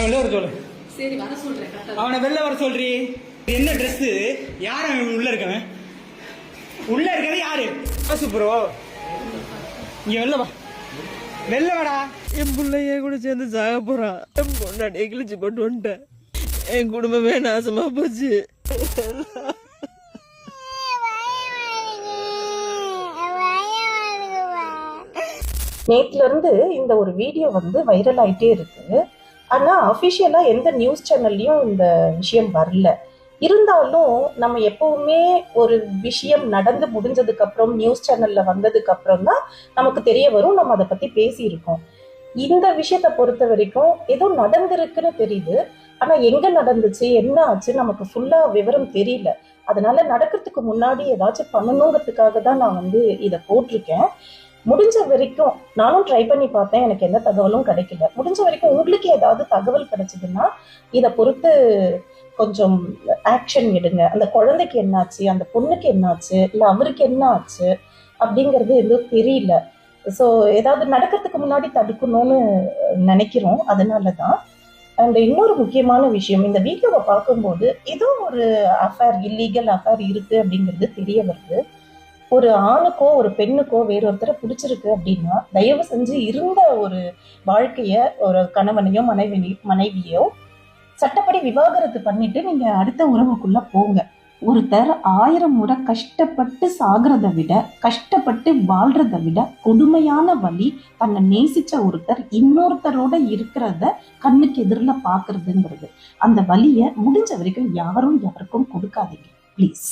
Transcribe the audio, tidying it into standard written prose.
வெளில வர சொல்லு. சரி வர சொல்றேன். அவனை வெளில வர சொல்றீ. என்ன ட்ரெஸ்? யார் அவன் உள்ள இருக்கவன்? உள்ள இருக்கிறது யாரு? ப்ரோ இங்க வெளில வா, வெளில வாடா. என் பிள்ளைய கூட சேர்ந்து சாக போறான். என் பொண்டாட்டியை கிழிச்சு போட்டு வந்துட்டேன். என் குடும்பமே நாசமா போச்சு. நேற்றுல இருந்து இந்த ஒரு வீடியோ வைரல் ஆயிட்டே இருக்கு. ஆனா அஃபிஷியலா எந்த நியூஸ் சேனல்லையும் இந்த விஷயம் வரல. இருந்தாலும் நம்ம எப்பவுமே ஒரு விஷயம் நடந்து முடிஞ்சதுக்கு அப்புறம் நியூஸ் சேனல்ல வந்ததுக்கு அப்புறம் தான் நமக்கு தெரிய வரும். நம்ம அதை பத்தி பேசியிருக்கோம். இந்த விஷயத்த பொறுத்த வரைக்கும் ஏதோ நடந்திருக்குன்னு தெரியுது. ஆனா எங்க நடந்துச்சு, என்ன ஆச்சு, நமக்கு ஃபுல்லா விவரம் தெரியல. அதனால நடக்கிறதுக்கு முன்னாடி ஏதாச்சும் பண்ணணுங்கிறதுக்காக தான் நான் இதை போட்டிருக்கேன். முடிஞ்ச வரைக்கும் நானும் ட்ரை பண்ணி பார்த்தேன், எனக்கு எந்த தகவலும் கிடைக்கல. முடிஞ்ச வரைக்கும் உங்களுக்கு ஏதாவது தகவல் கிடைச்சதுன்னா இதை பொறுத்து கொஞ்சம் ஆக்ஷன் எடுங்க. அந்த குழந்தைக்கு என்னாச்சு, அந்த பொண்ணுக்கு என்னாச்சு, இல்லை அவருக்கு என்ன ஆச்சு அப்படிங்கிறது எதுவும் தெரியல. ஸோ ஏதாவது நடக்கிறதுக்கு முன்னாடி தடுக்கணும்னு நினைக்கிறோம். அதனால தான். அண்ட் இன்னொரு முக்கியமான விஷயம், இந்த வீடியோவை பார்க்கும்போது ஏதோ ஒரு அஃபேர், இல்லீகல் அஃபேர் இருக்கு அப்படிங்கிறது தெரிய வருது. ஒரு ஆணுக்கோ ஒரு பெண்ணுக்கோ வேறொருத்தரை பிடிச்சிருக்கு அப்படின்னா தயவு செஞ்சு இருந்த ஒரு வாழ்க்கைய, ஒரு கணவனையோ மனைவியோ சட்டப்படி விவாகரத்து பண்ணிட்டு நீங்க அடுத்த உறவுக்குள்ள போங்க. ஒருத்தர் 1000 முறை கஷ்டப்பட்டு சாகிறத விட, கஷ்டப்பட்டு வாழ்றத விட கொடுமையான வலி தன்னை நேசிச்ச ஒருத்தர் இன்னொருத்தரோட இருக்கிறத கண்ணுக்கு எதிரில் பாக்குறதுங்கிறது. அந்த வலியை முடிஞ்ச வரைக்கும் யாரும் யாருக்கும் கொடுக்காதீங்க ப்ளீஸ்.